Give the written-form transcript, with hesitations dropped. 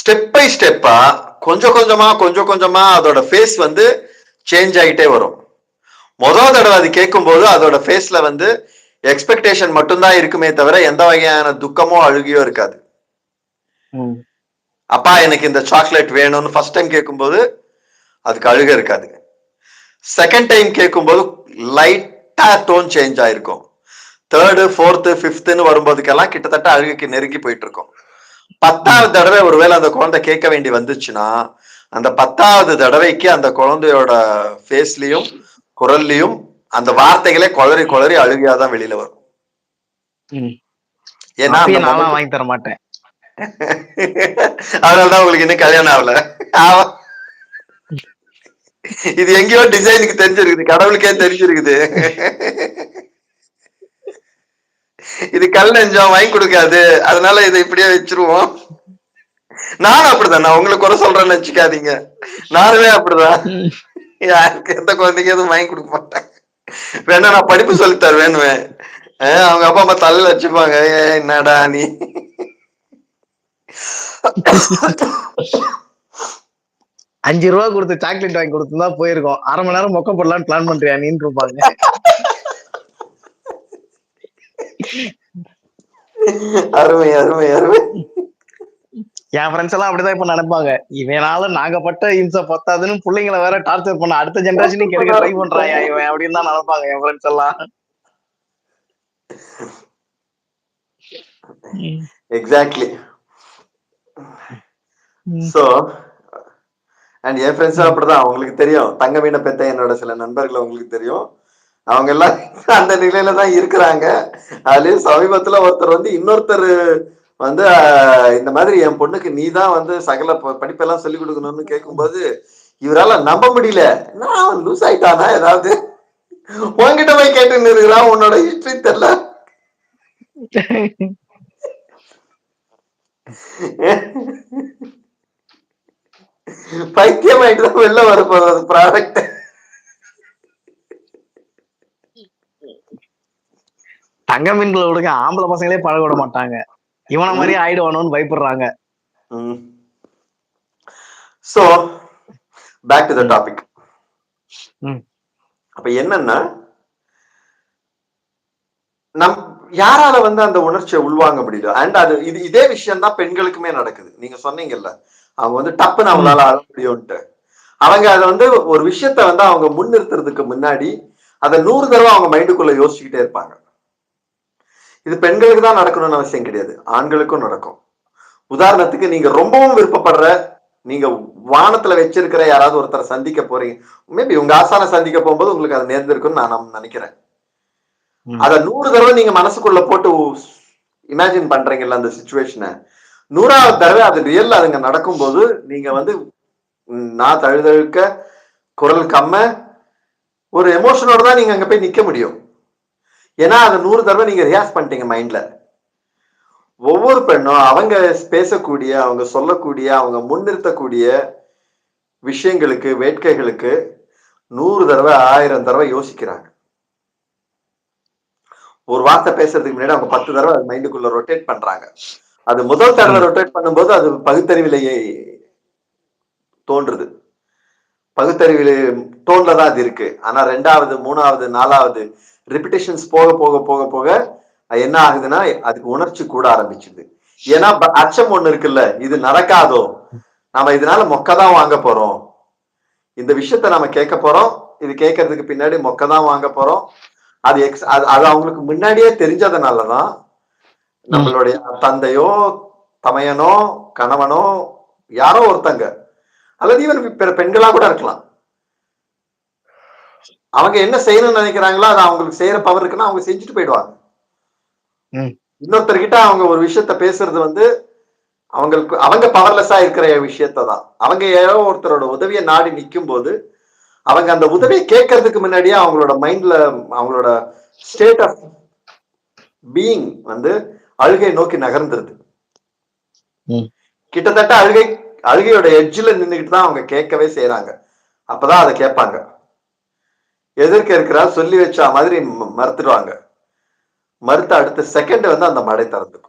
Step by ஸ்டெப்பா கொஞ்சம் கொஞ்சமா அதோட ஃபேஸ் வந்து சேஞ்ச் ஆகிட்டே வரும். முதல் தடவை அது கேட்கும்போது அதோட ஃபேஸ்ல வந்து எக்ஸ்பெக்டேஷன் மட்டும்தான் இருக்குமே தவிர எந்த வகையான துக்கமோ அழுகியோ இருக்காது. அப்பா எனக்கு இந்த சாக்லேட் வேணும்னு ஃபர்ஸ்ட் டைம் கேட்கும்போது அதுக்கு அழுக இருக்காது. செகண்ட் டைம் கேட்கும்போது லைட்டா டோன் சேஞ்ச் ஆயிருக்கும். தேர்டு, ஃபோர்த்து, ஃபிஃப்த்னு வரும்போதுக்கெல்லாம் கிட்டத்தட்ட அழுகைக்கு நெருங்கி போயிட்டு இருக்கும். 10வது தடவை ஒருவேளை அந்த குழந்தை கேட்க வேண்டி வந்துச்சுன்னா அந்த 10வது தடவைக்கு அந்த குழந்தையோட ஃபேஸ்லயும் குரல்லையும் அந்த வார்த்தைகளே குளறி குளறி அழுகையாதான் வெளியில வரும். ஏன்னா நான்லாம் வாங்கி தர மாட்டேன். அதனாலதான் உங்களுக்கு இன்னும் கல்யாணம் ஆகல. இது எங்கேயோ டிசைனுக்கு தெரிஞ்சிருக்குது, கடவுளுக்கே தெரிஞ்சிருக்குது. இது கல் நெஞ்சம் வாங்கி கொடுக்காது, அதனால இதை இப்படியே வச்சிருவோம். நானும் அப்படிதான், நான் உங்களுக்கு குறை சொல்றேன்னு வச்சுக்காதீங்க, நானுமே அப்படிதான். யாருக்கு எந்த குழந்தைக்கு எதுவும் வாங்கி கொடுக்க மாட்டேன். வேணா நான் படிப்பு சொல்லி தருவேன்னுவேன். அவங்க அப்பா அம்மா தலையில வச்சுப்பாங்க, என்னடா நீ. ₹5 கொடுத்து சாக்லேட் வாங்கி கொடுத்துதான் போயிருக்கோம். 1/2 மணி நேரம் மொக்க போடலான்னு பிளான் பண்றியா நீன்னு இருப்பாங்க. அருமை அருமை அருமை. என் ஃப்ரெண்ட்ஸ் எல்லாம் அப்படிதான் இப்ப நினைப்பாங்க, இவனால நாங்க பட்ட இம்சை பத்தாதுன்னு பிள்ளைங்களை வேற டார்ச்சர் பண்ண அடுத்த ஜெனரேஷனுக்கு கிடைக்க ட்ரை பண்றாயா இவன் அப்படின்னு தான் நினைப்பாங்க என் ஃப்ரெண்ட்ஸ் எல்லாம். எக்ஸாக்ட்லி. சோ அண்ட் என் ஃப்ரெண்ட்ஸும் அப்படிதான், அவங்களுக்கு தெரியும். தங்க மீனை பெத்த என்னோட சில நண்பர்கள் அவங்களுக்கு தெரியும், அவங்க எல்லாம் அந்த நிலையில தான் இருக்கிறாங்க. அதுலயும் சமீபத்துல ஒருத்தர் வந்து இன்னொருத்தர் வந்து இந்த மாதிரி என் பொண்ணுக்கு நீ தான் வந்து சகல படிப்பெல்லாம் சொல்லிக் கொடுக்கணும்னு கேட்கும்போது இவரால நம்ப முடியல. நான் லூஸ் ஆயிட்டானா ஏதாவது, உன்கிட்ட போய் கேட்டு இருக்கிறான், உன்னோட ஹிஸ்டரி தெரியல. பைத்தியம் ஆயிட்டு தான் வெளில வரப்போறது ப்ராடக்ட். தங்க மீன்களை விடுங்க, ஆம்பளை பசங்களே பழக விட மாட்டாங்க, இவன மாதிரி ஆயிடுவானோன்னு பயப்படுறாங்க. So back to the topic. அப்ப என்னன்னா, நம் யாரால வந்து அந்த உணர்ச்சியை உள்வாங்க முடியல. அண்ட் அது இதே விஷயம் தான் பெண்களுக்குமே நடக்குது. நீங்க சொன்னீங்கல்ல, அவங்க வந்து டப்புன்னு அவங்களால அழ முடியும்ட்டு. அவங்க அதை வந்து ஒரு விஷயத்த வந்து அவங்க முன்னிறுத்துறதுக்கு முன்னாடி அதை 100 தடவை அவங்க மைண்டுக்குள்ள யோசிச்சுக்கிட்டே இருப்பாங்க. இது பெண்களுக்கு தான் நடக்கணும்னு அவசியம் கிடையாது, ஆண்களுக்கும் நடக்கும். உதாரணத்துக்கு, நீங்க ரொம்பவும் விருப்பப்படுற, நீங்க வானத்துல வச்சிருக்கிற யாராவது ஒருத்தரை சந்திக்க போறீங்க, மேபி உங்க ஆசான சந்திக்க போகும்போது உங்களுக்கு அது நேர்ந்திருக்குன்னு நான் நினைக்கிறேன். அத 100 தடவை நீங்க மனசுக்குள்ள போட்டு இமேஜின் பண்றீங்கல்ல அந்த சிச்சுவேஷனை, 100வது தடவை அது ரியல் அதுங்க நடக்கும் போது நீங்க வந்து நான் தழுதழுக்க, குரல் கம்ம, ஒரு எமோஷனோட தான் நீங்க அங்க போய் நிக்க முடியும். ஏன்னா அதை 100 தடவை நீங்க ரியாக்ட் பண்ணிட்டீங்க மைண்ட்ல. ஒவ்வொரு பெண்ணும் அவங்க பேசக்கூடிய, அவங்க சொல்லக்கூடிய, அவங்க முன்னிறுத்தக்கூடிய விஷயங்களுக்கு, வேட்கைகளுக்கு 100 தடவை 1000 தடவை யோசிக்கிறாங்க. ஒரு வார்த்தை பேசுறதுக்கு முன்னாடி அவங்க 10 தடவை அது மைண்டுக்குள்ள ரொட்டேட் பண்றாங்க. அது முதல் தடவை ரொட்டேட் பண்ணும்போது அது பகுத்தறிவிலேயே தோன்றுது, பகுத்தறிவிலே தோன்றதான் அது இருக்கு. ஆனா 2வது, 3வது, 4வது ரிப்பிட்டேஷன்ஸ் போக போக போக போக என்ன ஆகுதுன்னா அதுக்கு உணர்ச்சி கூட ஆரம்பிச்சுது. ஏன்னா அச்சம் ஒண்ணு இருக்குல்ல, இது நடக்காதோ, நம்ம இதனால மொக்கதான் வாங்க போறோம், இந்த விஷயத்த நம்ம கேட்க போறோம், இது கேட்கறதுக்கு பின்னாடி மொக்கதான் வாங்க போறோம். அது அது அவங்களுக்கு முன்னாடியே தெரிஞ்சதுனாலதான் நம்மளுடைய தந்தையோ தமையனோ கணவனோ யாரோ ஒருத்தங்க, அல்லது இவன் பெண்களா கூட இருக்கலாம், அவங்க என்ன செய்யணும்னு நினைக்கிறாங்களோ அது அவங்களுக்கு செய்யற பவர் இருக்குன்னா அவங்க செஞ்சுட்டு போயிடுவாங்க. இன்னொருத்தர்கிட்ட அவங்க ஒரு விஷயத்த பேசுறது வந்து அவங்களுக்கு, அவங்க பவர்லெஸ்ஸா இருக்கிற விஷயத்தான் அவங்க யாரோ ஒருத்தரோட உதவியை நாடி நிற்கும் போது அவங்க அந்த உதவியை கேட்கறதுக்கு முன்னாடியே அவங்களோட மைண்ட்ல அவங்களோட ஸ்டேட் ஆஃப் பீயிங் வந்து அழுகை நோக்கி நகர்ந்துருது. கிட்டத்தட்ட அழுகையோட எட்ஜில் நின்றுகிட்டு தான் அவங்க கேட்கவே செய்யறாங்க. அப்பதான் அதை கேட்பாங்க. எதிர்க்க இருக்கிறா சொல்லி வச்சா மாதிரி மறுத்துடுவாங்க. மறுத்த அடுத்த செகண்ட் வந்து அந்த மடை திறந்துக்கும்.